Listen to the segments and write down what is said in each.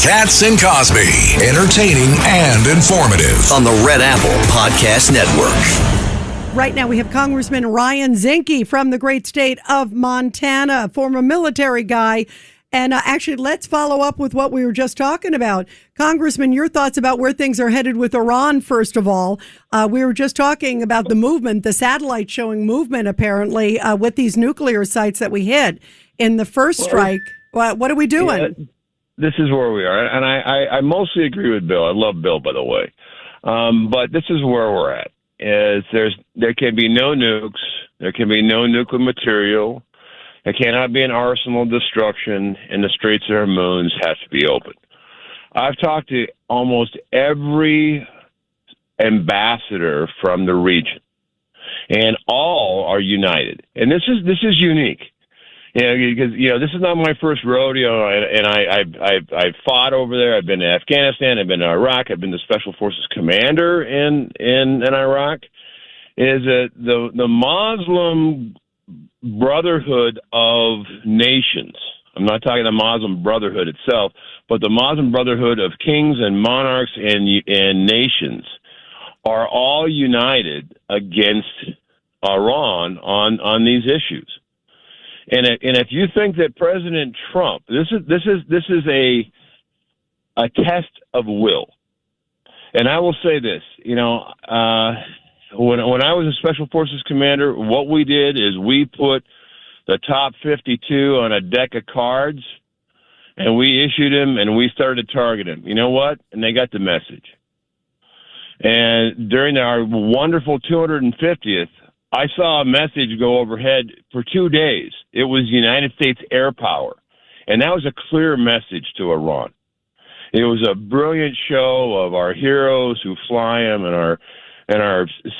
Katz and Cosby, entertaining and informative on the Red Apple Podcast Network. Right now we have Congressman Ryan Zinke from the great state of Montana, former military guy. And actually, let's follow up with what we were just talking about. Congressman, your thoughts about where things are headed with Iran, first of all. We were just talking about the movement, the satellite showing movement, apparently, with these nuclear sites that we hit in the first strike. What are we doing? Yeah, this is where we are. And I mostly agree with Bill. I love Bill, by the way. But this is where we're at. There can be no nukes. There can be no nuclear material. There cannot be an arsenal of destruction, and the Straits of Hormuz has to be open. I've talked to almost every ambassador from the region, and all are united. And this is unique, because this is not my first rodeo, and I've fought over there. I've been to Afghanistan. I've been to Iraq. I've been the Special Forces commander in Iraq. Is that the Muslim Brotherhood of Nations? I'm not talking the Muslim Brotherhood itself, but the Muslim Brotherhood of kings and monarchs and nations are all united against Iran on these issues. And if you think that President Trump, this is a test of will. And I will say this, when I was a Special Forces commander, what we did is we put the top 52 on a deck of cards, and we issued them, and we started to target them. You know what? And they got the message. And during our wonderful 250th, I saw a message go overhead for 2 days. It was United States air power, and that was a clear message to Iran. It was a brilliant show of our heroes who fly them and our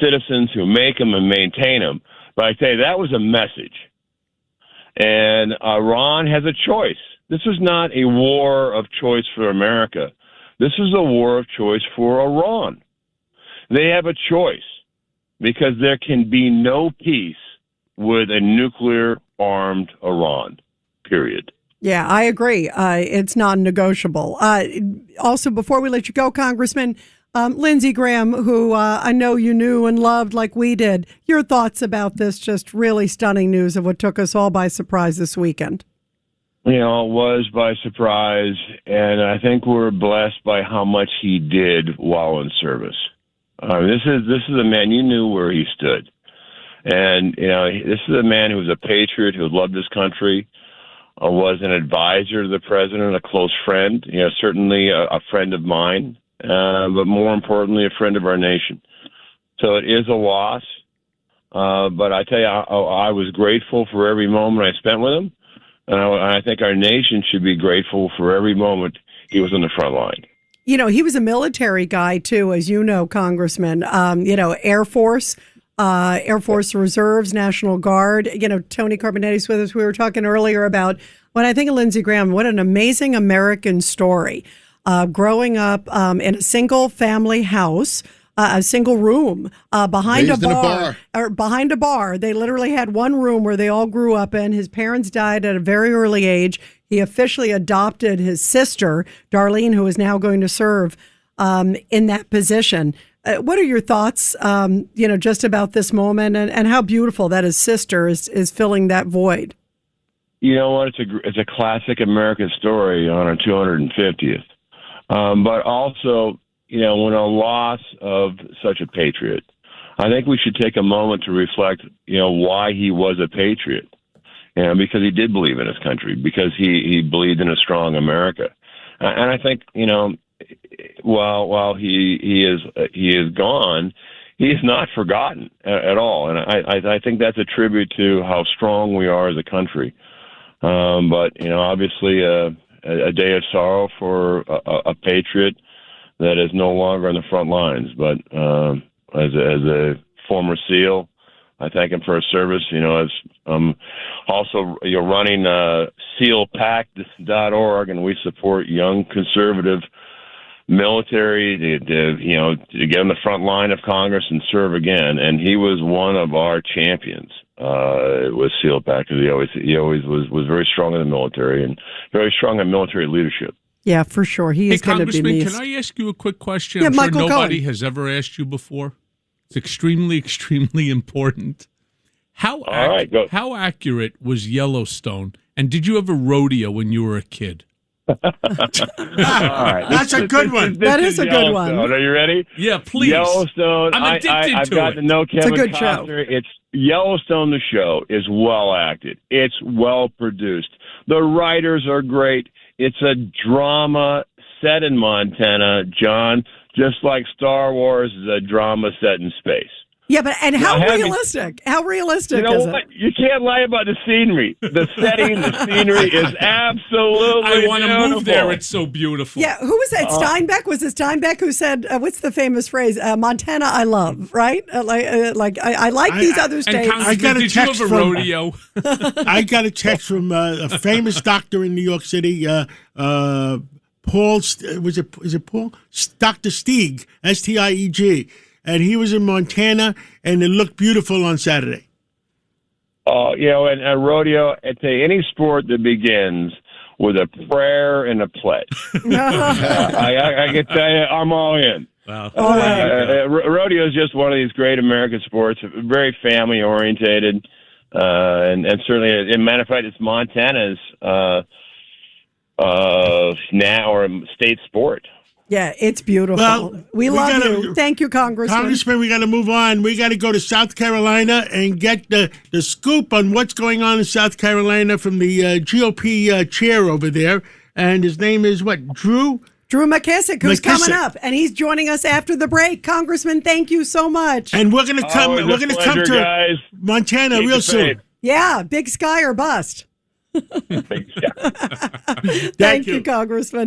citizens who make them and maintain them. But I tell you, that was a message. And Iran has a choice. This is not a war of choice for America. This is a war of choice for Iran. They have a choice because there can be no peace with a nuclear-armed Iran, period. Yeah, I agree. It's non-negotiable. Also, before we let you go, Congressman, Lindsey Graham, who I know you knew and loved like we did, your thoughts about this just really stunning news of what took us all by surprise this weekend? It was by surprise, and I think we're blessed by how much he did while in service. This is a man, you knew where he stood. And, this is a man who was a patriot, who loved his country, was an advisor to the president, a close friend, certainly a friend of mine. But more importantly, a friend of our nation. So it is a loss. But I tell you, I was grateful for every moment I spent with him. And I think our nation should be grateful for every moment he was on the front line. He was a military guy, too, as you know, Congressman. Air Force Reserves, National Guard. Tony Carbonetti's with us. We were talking earlier about when I think of Lindsey Graham, what an amazing American story. Growing up in a single family house, a single room behind a bar. They literally had one room where they all grew up in. His parents died at a very early age. He officially adopted his sister, Darlene, who is now going to serve in that position. What are your thoughts, just about this moment and how beautiful that his sister is filling that void? You know what? It's a classic American story on our 250th. But also, when a loss of such a patriot, I think we should take a moment to reflect, why he was a patriot. Because he did believe in his country, because he believed in a strong America. And I think, while he is gone, he is not forgotten at all. And I think that's a tribute to how strong we are as a country. But, obviously, a day of sorrow for a patriot that is no longer on the front lines. But as a former SEAL, I thank him for his service. As also running SEALPact.org, and we support young conservative military to get on the front line of Congress and serve again. And he was one of our champions with SEAL Pact. He always was very strong in the military and very strong in military leadership. Yeah, for sure. He is going to be Congressman, missed. can I ask you a quick question? Yeah, I'm Michael sure nobody Cohen. has ever asked you before. It's extremely, extremely important. How accurate was Yellowstone? And did you ever rodeo when you were a kid? All right. That's a good one. That is a good one. Are you ready? Yeah, please. Yellowstone. I'm addicted I've to gotten to it. know Kevin It's a good show. Costner. It's Yellowstone. The show is well acted. It's well produced. The writers are great. It's a drama set in Montana, John, just like Star Wars is a drama set in space. Yeah, but and how Now, realistic? How realistic You know is what? it? You can't lie about the scenery. The setting, the scenery is absolutely I want to move there. beautiful. It's so beautiful. Yeah, who was that? Steinbeck? Was it Steinbeck who said, what's the famous phrase? Montana, I love, right? I like these other And states. Congressman, I got a did you text have a from- rodeo? I got a text from a famous doctor in New York City, Paul. Is it Paul? Dr. Stieg, Stieg, and he was in Montana, and it looked beautiful on Saturday. And a rodeo, it's any sport that begins with a prayer and a pledge. I can tell you, I'm all in. Wow. Rodeo is just one of these great American sports, very family orientated, and certainly, as a matter of fact, it's Montana's now or state sport. Yeah, it's beautiful. Well, we love you. Thank you, Congressman. Congressman, we got to move on. We got to go to South Carolina and get the scoop on what's going on in South Carolina from the GOP chair over there. And his name is what? Drew McKissick, who's coming up, and he's joining us after the break. Congressman, thank you so much. And we're going to come. Always a We're going to come pleasure, to guys. Montana Keep real the soon. faith. Yeah, big sky or bust. Thanks. Thank you, Congressman.